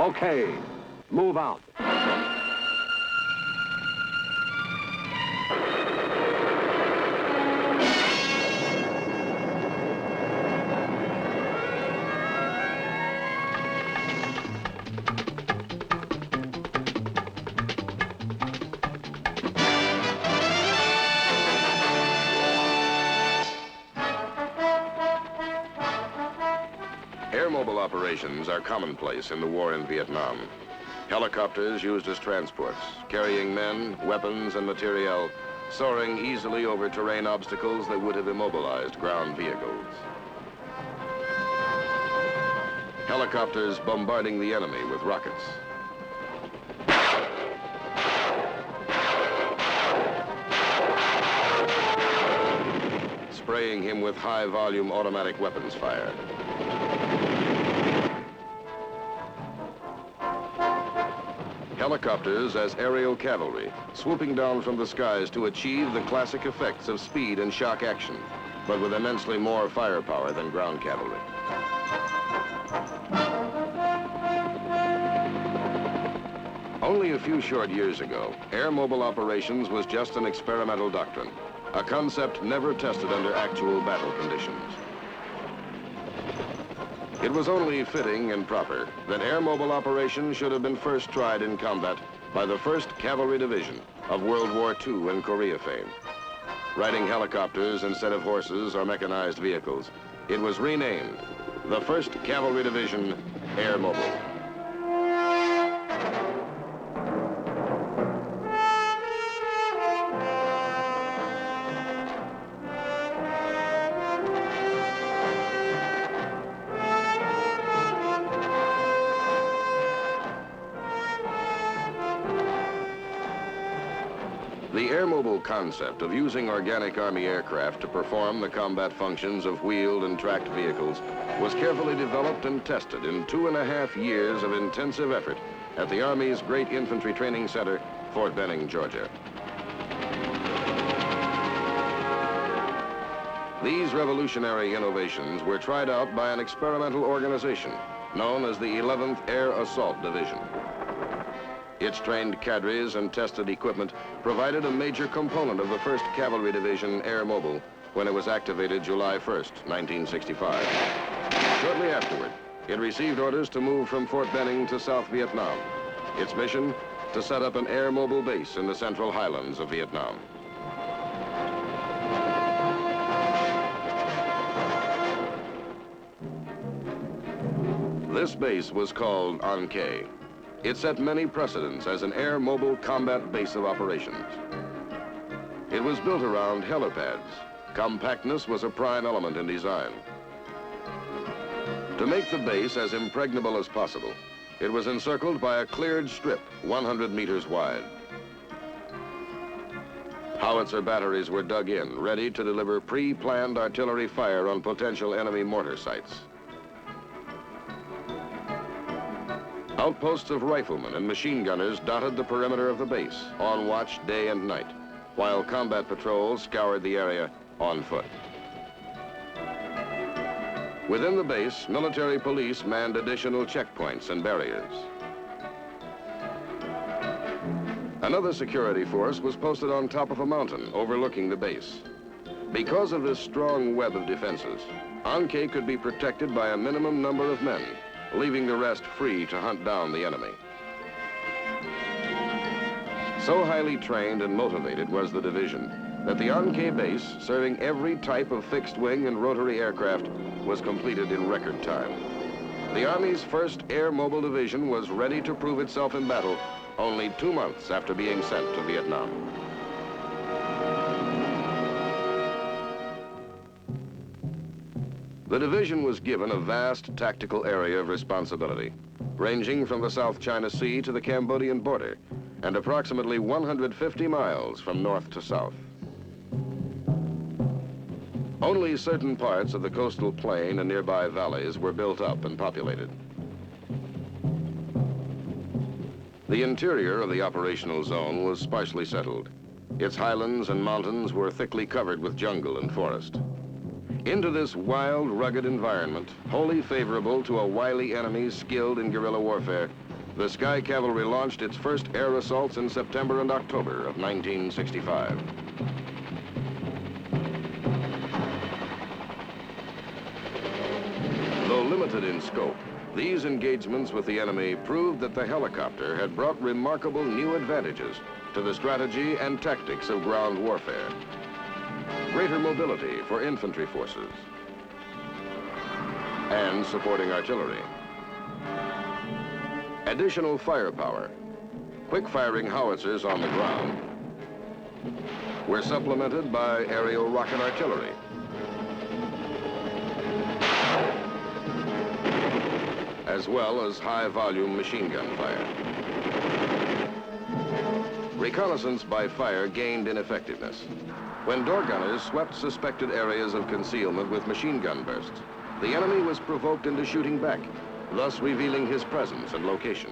Okay, move out. Air mobile operations are commonplace in the war in Vietnam. Helicopters used as transports, carrying men, weapons, and materiel, soaring easily over terrain obstacles that would have immobilized ground vehicles. Helicopters bombarding the enemy with rockets. Spraying him with high-volume automatic weapons fire. Helicopters as aerial cavalry, swooping down from the skies to achieve the classic effects of speed and shock action, but with immensely more firepower than ground cavalry. Only a few short years ago, air mobile operations was just an experimental doctrine, a concept never tested under actual battle conditions. It was only fitting and proper that air mobile operations should have been first tried in combat by the 1st Cavalry Division of World War II and Korea fame. Riding helicopters instead of horses or mechanized vehicles, it was renamed the 1st Cavalry Division Air Mobile. The air mobile concept of using organic Army aircraft to perform the combat functions of wheeled and tracked vehicles was carefully developed and tested in 2.5 years of intensive effort at the Army's Great Infantry Training Center, Fort Benning, Georgia. These revolutionary innovations were tried out by an experimental organization known as the 11th Air Assault Division. Its trained cadres and tested equipment provided a major component of the 1st Cavalry Division Air Mobile when it was activated July 1st, 1965. Shortly afterward, it received orders to move from Fort Benning to South Vietnam. Its mission, to set up an air mobile base in the central highlands of Vietnam. This base was called An Khe. It set many precedents as an air mobile combat base of operations. It was built around helipads. Compactness was a prime element in design. To make the base as impregnable as possible, it was encircled by a cleared strip 100 meters wide. Howitzer batteries were dug in, ready to deliver pre-planned artillery fire on potential enemy mortar sites. Outposts of riflemen and machine gunners dotted the perimeter of the base, on watch day and night, while combat patrols scoured the area on foot. Within the base, military police manned additional checkpoints and barriers. Another security force was posted on top of a mountain overlooking the base. Because of this strong web of defenses, An Khe could be protected by a minimum number of men, leaving the rest free to hunt down the enemy. So highly trained and motivated was the division that the An Khe base, serving every type of fixed-wing and rotary aircraft, was completed in record time. The Army's 1st Air Mobile Division was ready to prove itself in battle only 2 months after being sent to Vietnam. The division was given a vast tactical area of responsibility, ranging from the South China Sea to the Cambodian border, and approximately 150 miles from north to south. Only certain parts of the coastal plain and nearby valleys were built up and populated. The interior of the operational zone was sparsely settled. Its highlands and mountains were thickly covered with jungle and forest. Into this wild, rugged environment, wholly favorable to a wily enemy skilled in guerrilla warfare, the Sky Cavalry launched its first air assaults in September and October of 1965. Though limited in scope, these engagements with the enemy proved that the helicopter had brought remarkable new advantages to the strategy and tactics of ground warfare. Greater mobility for infantry forces and supporting artillery. Additional firepower. Quick-firing howitzers on the ground were supplemented by aerial rocket artillery. As well as high-volume machine gun fire. Reconnaissance by fire gained in effectiveness when door gunners swept suspected areas of concealment with machine gun bursts. The enemy was provoked into shooting back, thus revealing his presence and location.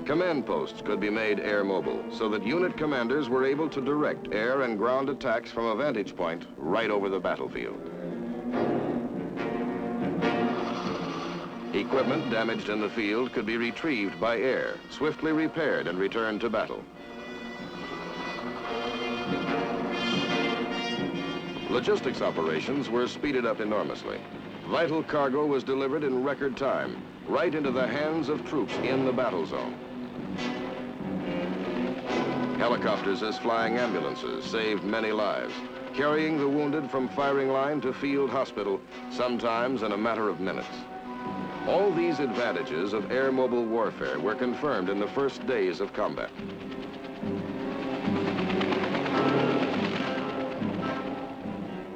Command posts could be made air mobile so that unit commanders were able to direct air and ground attacks from a vantage point right over the battlefield. Equipment damaged in the field could be retrieved by air, swiftly repaired and returned to battle. Logistics operations were speeded up enormously. Vital cargo was delivered in record time, right into the hands of troops in the battle zone. Helicopters as flying ambulances saved many lives, carrying the wounded from firing line to field hospital, sometimes in a matter of minutes. All these advantages of air mobile warfare were confirmed in the first days of combat.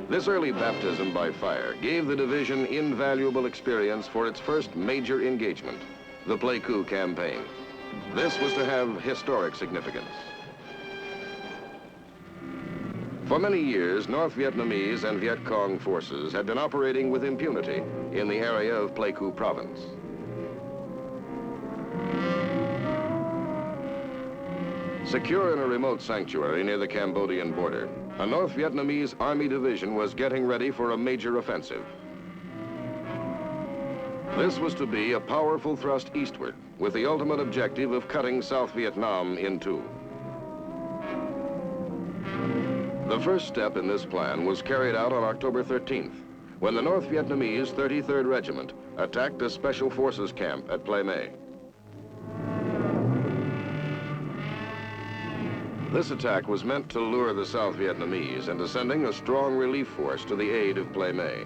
This early baptism by fire gave the division invaluable experience for its first major engagement, the Pleiku campaign. This was to have historic significance. For many years, North Vietnamese and Viet Cong forces had been operating with impunity in the area of Pleiku province. Secure in a remote sanctuary near the Cambodian border, a North Vietnamese Army division was getting ready for a major offensive. This was to be a powerful thrust eastward, with the ultimate objective of cutting South Vietnam in two. The first step in this plan was carried out on October 13th, when the North Vietnamese 33rd Regiment attacked a Special Forces camp at Ple Mai. This attack was meant to lure the South Vietnamese into sending a strong relief force to the aid of Ple Mai.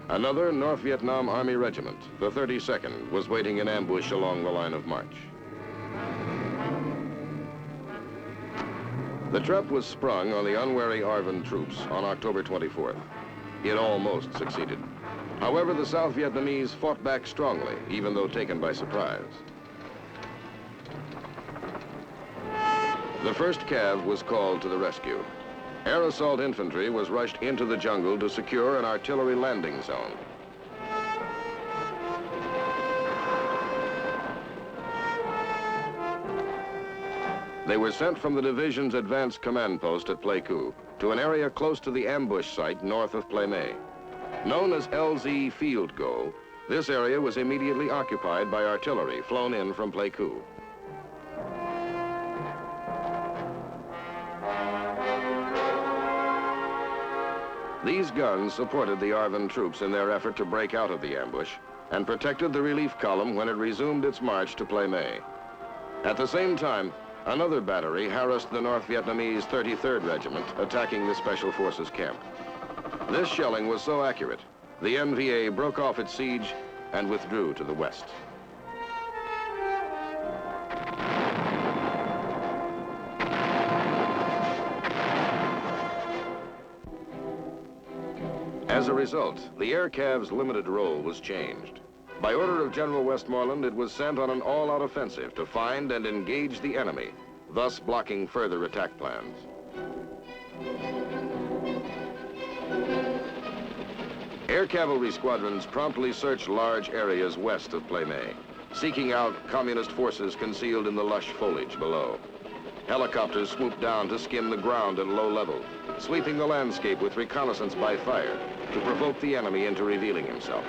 Another North Vietnam Army regiment, the 32nd, was waiting in ambush along the line of march. The trap was sprung on the unwary ARVN troops on October 24th. It almost succeeded. However, the South Vietnamese fought back strongly, even though taken by surprise. The 1st Cav was called to the rescue. Air assault infantry was rushed into the jungle to secure an artillery landing zone. They were sent from the division's advanced command post at Pleiku to an area close to the ambush site north of Ple Mai. Known as LZ Field Goal, this area was immediately occupied by artillery flown in from Pleiku. These guns supported the ARVN troops in their effort to break out of the ambush and protected the relief column when it resumed its march to Ple Mai. At the same time, another battery harassed the North Vietnamese 33rd Regiment, attacking the Special Forces camp. This shelling was so accurate, the NVA broke off its siege and withdrew to the west. As a result, the Air Cav's limited role was changed. By order of General Westmoreland, it was sent on an all-out offensive to find and engage the enemy, thus blocking further attack plans. Air cavalry squadrons promptly searched large areas west of Ple Mai, seeking out communist forces concealed in the lush foliage below. Helicopters swooped down to skim the ground at low level, sweeping the landscape with reconnaissance by fire to provoke the enemy into revealing himself.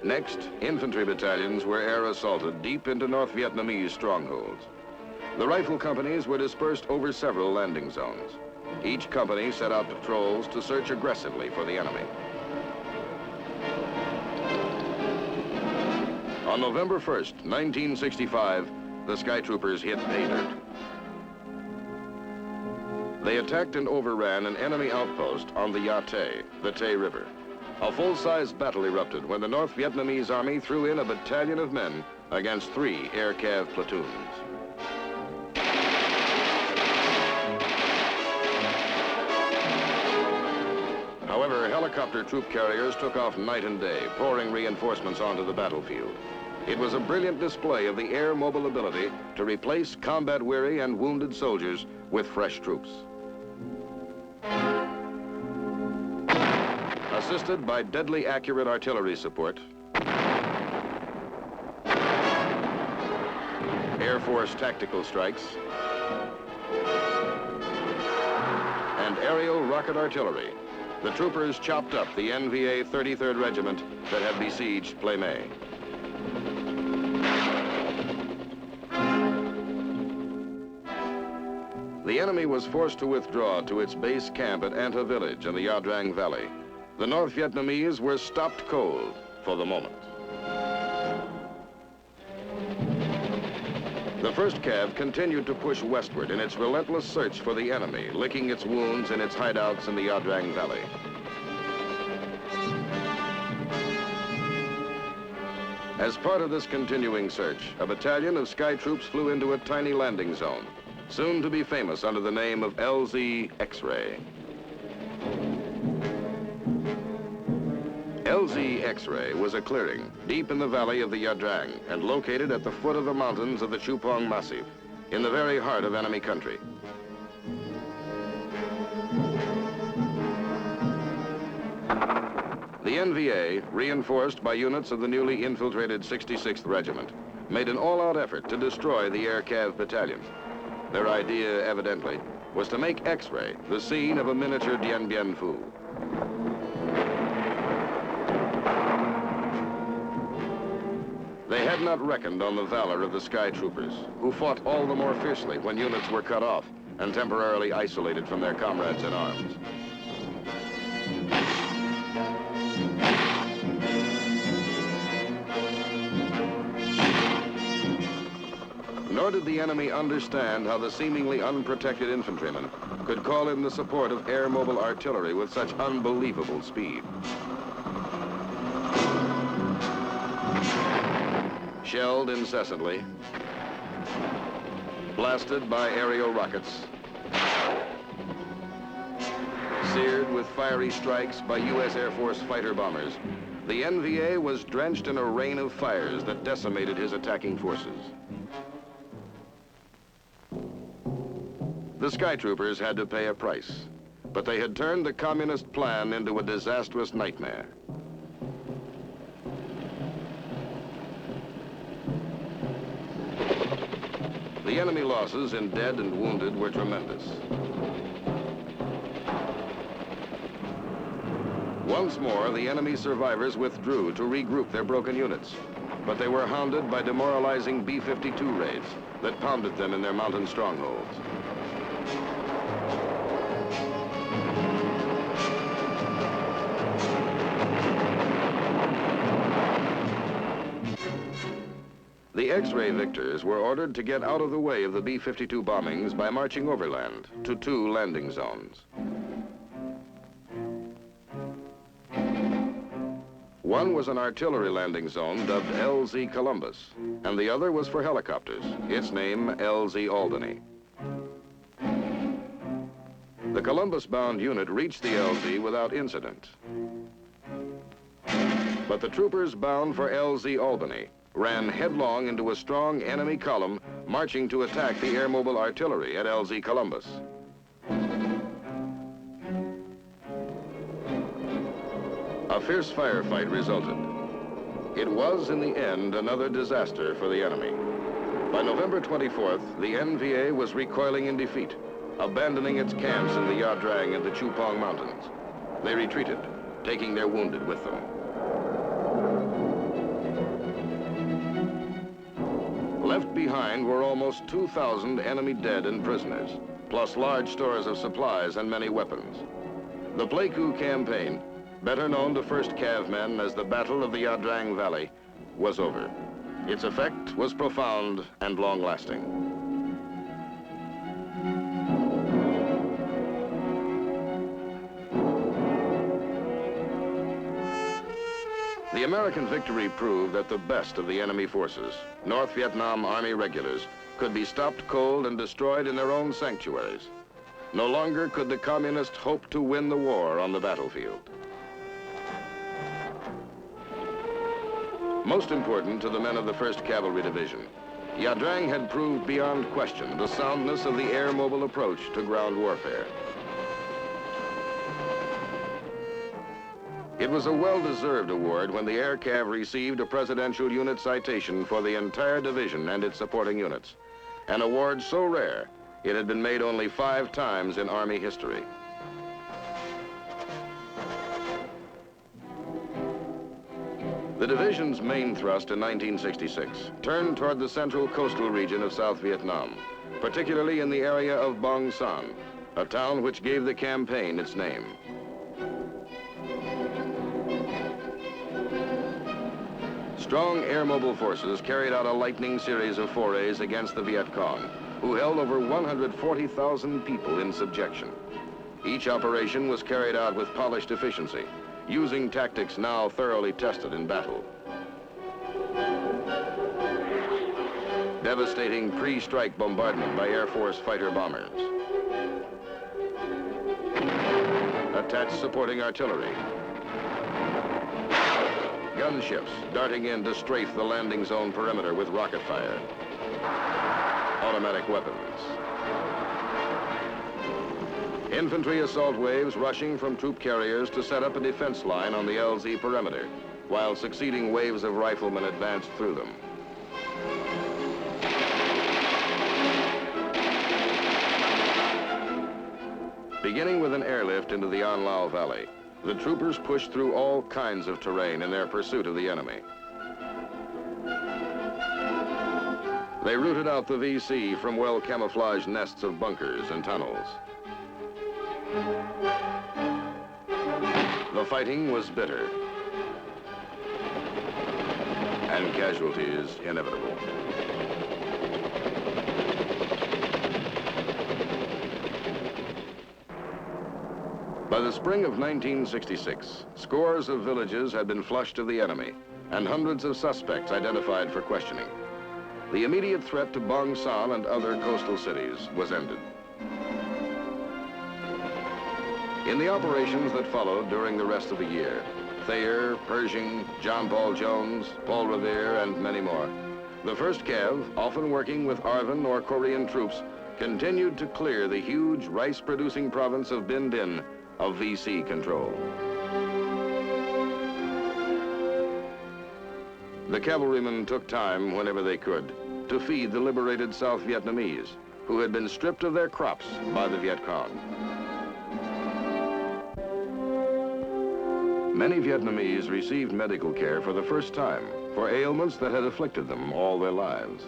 Next, infantry battalions were air assaulted deep into North Vietnamese strongholds. The rifle companies were dispersed over several landing zones. Each company set out patrols to search aggressively for the enemy. On November 1st, 1965, the Sky Troopers hit pay dirt. They attacked and overran an enemy outpost on the Ya Te, the Tay River. A full-size battle erupted when the North Vietnamese Army threw in a battalion of men against 3 air cav platoons. However, helicopter troop carriers took off night and day, pouring reinforcements onto the battlefield. It was a brilliant display of the air mobile ability to replace combat-weary and wounded soldiers with fresh troops. Assisted by deadly accurate artillery support, Air Force tactical strikes, and aerial rocket artillery, the troopers chopped up the NVA 33rd Regiment that had besieged Plaimé. The enemy was forced to withdraw to its base camp at Anta Village in the Ya Drang Valley. The North Vietnamese were stopped cold for the moment. The 1st Cav continued to push westward in its relentless search for the enemy, licking its wounds in its hideouts in the Ya Drang Valley. As part of this continuing search, a battalion of Sky troops flew into a tiny landing zone, soon to be famous under the name of LZ X-Ray. LZ X-Ray was a clearing deep in the valley of the Ya Drang and located at the foot of the mountains of the Chupong Massif, in the very heart of enemy country. The NVA, reinforced by units of the newly infiltrated 66th Regiment, made an all-out effort to destroy the Air Cav Battalion. Their idea, evidently, was to make X-Ray the scene of a miniature Dien Bien Phu. They had not reckoned on the valor of the Sky Troopers, who fought all the more fiercely when units were cut off and temporarily isolated from their comrades in arms. Nor did the enemy understand how the seemingly unprotected infantrymen could call in the support of air mobile artillery with such unbelievable speed. Shelled incessantly, blasted by aerial rockets, seared with fiery strikes by U.S. Air Force fighter bombers, the NVA was drenched in a rain of fires that decimated his attacking forces. The Sky Troopers had to pay a price, but they had turned the communist plan into a disastrous nightmare. The enemy losses in dead and wounded were tremendous. Once more, the enemy survivors withdrew to regroup their broken units, but they were hounded by demoralizing B-52 raids that pounded them in their mountain strongholds. The X-ray victors were ordered to get out of the way of the B-52 bombings by marching overland to 2 landing zones. One was an artillery landing zone dubbed LZ Columbus, and the other was for helicopters, its name LZ Albany. The Columbus-bound unit reached the LZ without incident. But the troopers bound for LZ Albany ran headlong into a strong enemy column marching to attack the air mobile artillery at LZ Columbus. A fierce firefight resulted. It was, in the end, another disaster for the enemy. By November 24th, the NVA was recoiling in defeat, abandoning its camps in the Yadrang and the Chupong Mountains. They retreated, taking their wounded with them. Left behind were almost 2,000 enemy dead and prisoners, plus large stores of supplies and many weapons. The Pleiku campaign, better known to 1st Cav men as the Battle of the Yadrang Valley, was over. Its effect was profound and long-lasting. The American victory proved that the best of the enemy forces, North Vietnam Army regulars, could be stopped cold and destroyed in their own sanctuaries. No longer could the communists hope to win the war on the battlefield. Most important to the men of the 1st Cavalry Division, Yadrang had proved beyond question the soundness of the air-mobile approach to ground warfare. It was a well-deserved award when the Air Cav received a Presidential Unit Citation for the entire division and its supporting units, an award so rare it had been made only 5 times in Army history. The division's main thrust in 1966 turned toward the central coastal region of South Vietnam, particularly in the area of Bang Son, a town which gave the campaign its name. Strong air-mobile forces carried out a lightning series of forays against the Viet Cong, who held over 140,000 people in subjection. Each operation was carried out with polished efficiency, using tactics now thoroughly tested in battle. Devastating pre-strike bombardment by Air Force fighter bombers. Attached supporting artillery. Gunships darting in to strafe the landing zone perimeter with rocket fire. Automatic weapons. Infantry assault waves rushing from troop carriers to set up a defense line on the LZ perimeter, while succeeding waves of riflemen advanced through them. Beginning with an airlift into the An Lao Valley, the troopers pushed through all kinds of terrain in their pursuit of the enemy. They rooted out the VC from well-camouflaged nests of bunkers and tunnels. The fighting was bitter, and casualties inevitable. By the spring of 1966, scores of villages had been flushed to the enemy, and hundreds of suspects identified for questioning. The immediate threat to Bang Son and other coastal cities was ended. In the operations that followed during the rest of the year, Thayer, Pershing, John Paul Jones, Paul Revere, and many more, the 1st Cav, often working with ARVN or Korean troops, continued to clear the huge rice-producing province of Binh Dinh of VC control. The cavalrymen took time whenever they could to feed the liberated South Vietnamese, who had been stripped of their crops by the Viet Cong. Many Vietnamese received medical care for the first time for ailments that had afflicted them all their lives.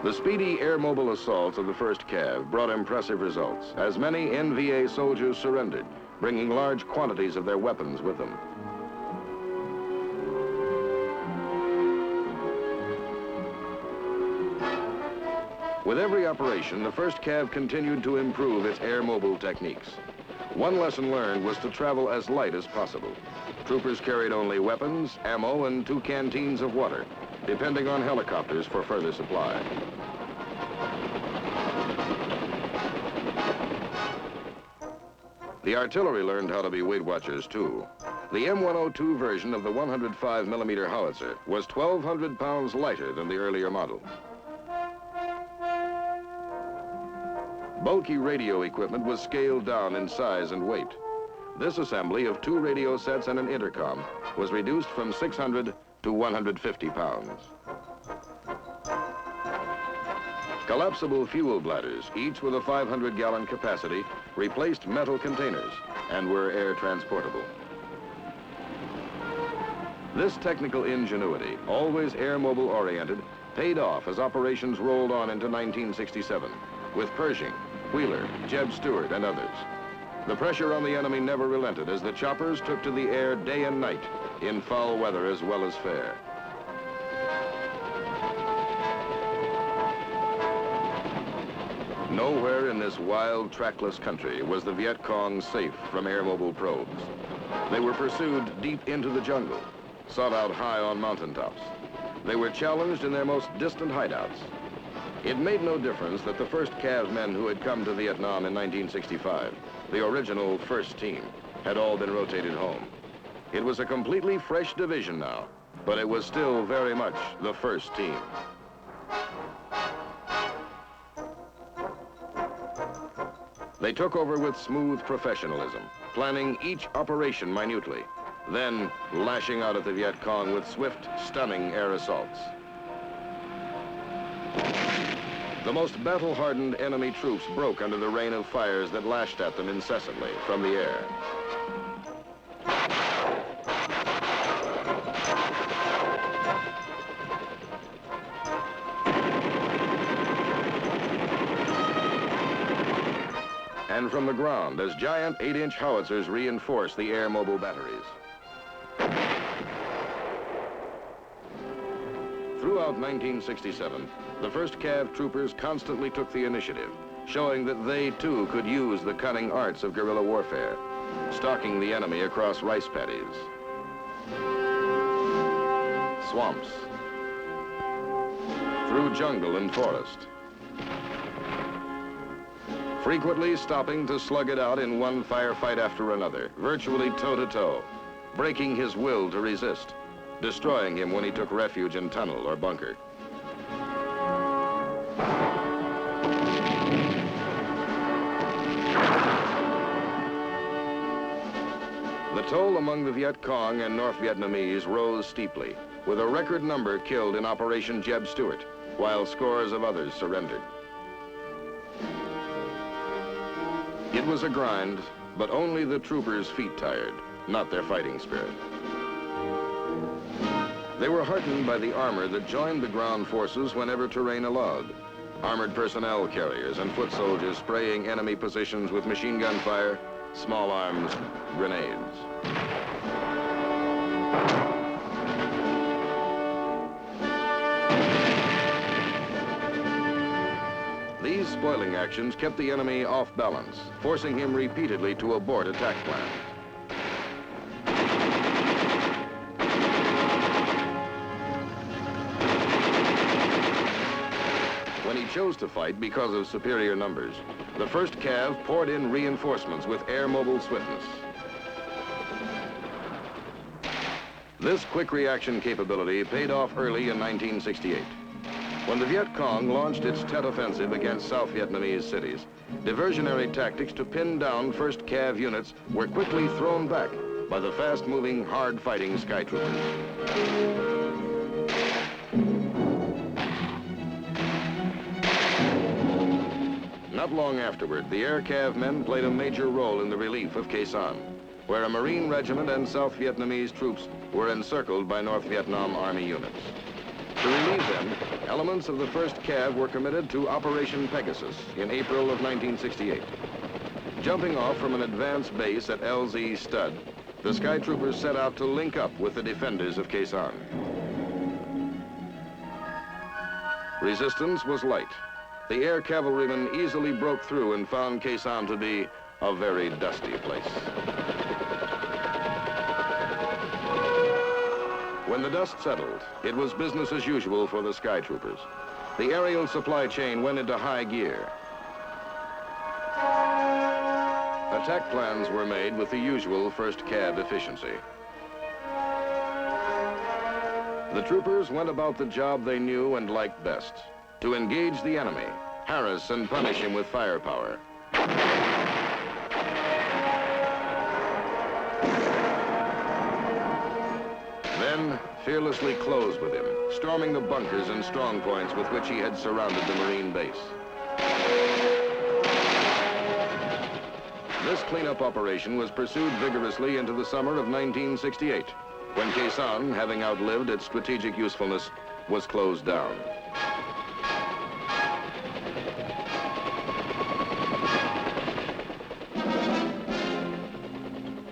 The speedy air-mobile assaults of the 1st Cav brought impressive results, as many NVA soldiers surrendered, bringing large quantities of their weapons with them. With every operation, the 1st Cav continued to improve its air-mobile techniques. One lesson learned was to travel as light as possible. Troopers carried only weapons, ammo, and 2 canteens of water, depending on helicopters for further supply. The artillery learned how to be Weight Watchers, too. The M102 version of the 105mm howitzer was 1,200 pounds lighter than the earlier model. Bulky radio equipment was scaled down in size and weight. This assembly of 2 radio sets and an intercom was reduced from 600 to 150 pounds. Collapsible fuel bladders, each with a 500-gallon capacity, replaced metal containers and were air transportable. This technical ingenuity, always air mobile oriented, paid off as operations rolled on into 1967 with Pershing, Wheeler, Jeb Stuart, and others. The pressure on the enemy never relented as the choppers took to the air day and night in foul weather as well as fair. Nowhere in this wild, trackless country was the Viet Cong safe from air mobile probes. They were pursued deep into the jungle, sought out high on mountaintops. They were challenged in their most distant hideouts. It made no difference that the first Cav men who had come to Vietnam in 1965, the original first team, had all been rotated home. It was a completely fresh division now, but it was still very much the first team. They took over with smooth professionalism, planning each operation minutely, then lashing out at the Viet Cong with swift, stunning air assaults. The most battle-hardened enemy troops broke under the rain of fires that lashed at them incessantly from the air. And from the ground as giant 8-inch howitzers reinforced the air mobile batteries. Throughout 1967, the 1st Cav troopers constantly took the initiative, showing that they too could use the cunning arts of guerrilla warfare, stalking the enemy across rice paddies, swamps, through jungle and forest, frequently stopping to slug it out in one firefight after another, virtually toe-to-toe, breaking his will to resist, destroying him when he took refuge in tunnel or bunker. The toll among the Viet Cong and North Vietnamese rose steeply, with a record number killed in Operation Jeb Stuart, while scores of others surrendered. It was a grind, but only the troopers' feet tired, not their fighting spirit. They were heartened by the armor that joined the ground forces whenever terrain allowed. Armored personnel carriers and foot soldiers spraying enemy positions with machine gun fire, small arms, grenades. These spoiling actions kept the enemy off balance, forcing him repeatedly to abort attack plans. When he chose to fight because of superior numbers, the 1st Cav poured in reinforcements with air mobile swiftness. This quick reaction capability paid off early in 1968. When the Viet Cong launched its Tet Offensive against South Vietnamese cities, diversionary tactics to pin down 1st Cav units were quickly thrown back by the fast-moving, hard-fighting sky troopers. Not long afterward, the Air Cav men played a major role in the relief of Khe Sanh, where a Marine regiment and South Vietnamese troops were encircled by North Vietnam Army units. To relieve them, elements of the 1st Cav were committed to Operation Pegasus in April of 1968. Jumping off from an advanced base at LZ Stud, the sky troopers set out to link up with the defenders of Khe Sanh. Resistance was light. The air cavalrymen easily broke through and found Khe Sanh to be a very dusty place. When the dust settled, it was business as usual for the sky troopers. The aerial supply chain went into high gear. Attack plans were made with the usual 1st Cav efficiency. The troopers went about the job they knew and liked best, to engage the enemy, harass and punish him with firepower. then fearlessly closed with him, storming the bunkers and strong points with which he had surrounded the Marine base. This cleanup operation was pursued vigorously into the summer of 1968, when Quezon, having outlived its strategic usefulness, was closed down.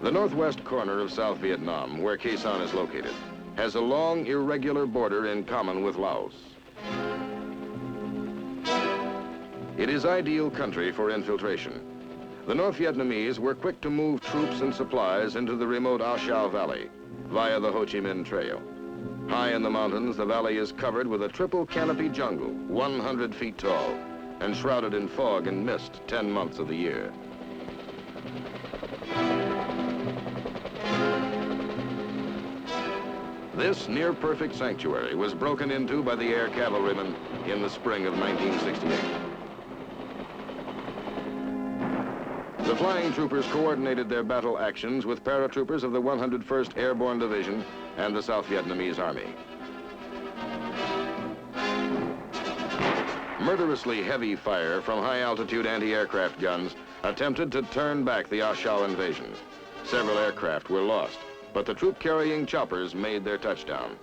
The northwest corner of South Vietnam, where Quezon is located, has a long, irregular border in common with Laos. It is ideal country for infiltration. The North Vietnamese were quick to move troops and supplies into the remote A Shau Valley via the Ho Chi Minh Trail. High in the mountains, the valley is covered with a triple canopy jungle, 100 feet tall, and shrouded in fog and mist 10 months of the year. This near-perfect sanctuary was broken into by the air cavalrymen in the spring of 1968. The flying troopers coordinated their battle actions with paratroopers of the 101st Airborne Division and the South Vietnamese Army. Murderously heavy fire from high-altitude anti-aircraft guns attempted to turn back the A Shau invasion. Several aircraft were lost, but the troop-carrying choppers made their touchdown.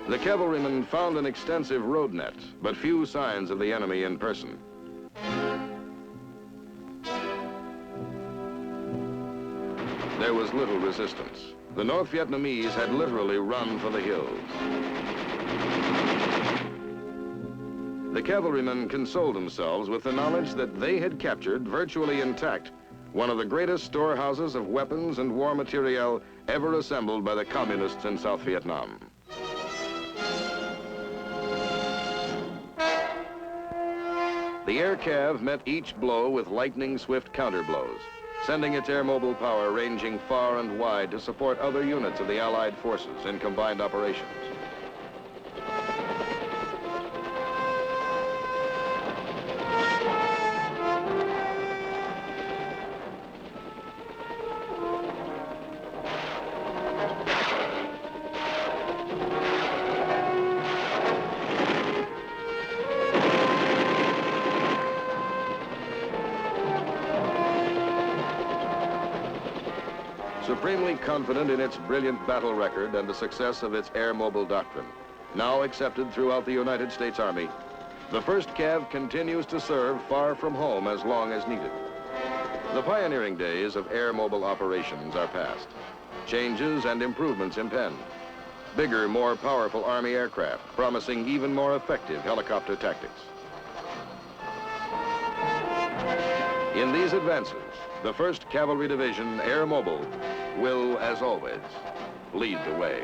The cavalrymen found an extensive road net, but few signs of the enemy in person. There was little resistance. The North Vietnamese had literally run for the hills. The cavalrymen consoled themselves with the knowledge that they had captured, virtually intact, one of the greatest storehouses of weapons and war materiel ever assembled by the communists in South Vietnam. The air cav met each blow with lightning-swift counterblows, sending its air-mobile power ranging far and wide to support other units of the Allied forces in combined operations. Supremely confident in its brilliant battle record and the success of its air-mobile doctrine, now accepted throughout the United States Army, the 1st Cav continues to serve far from home as long as needed. The pioneering days of air-mobile operations are past. Changes and improvements impend. Bigger, more powerful Army aircraft, promising even more effective helicopter tactics. In these advances, the 1st Cavalry Division, Air Mobile, will, as always, lead the way.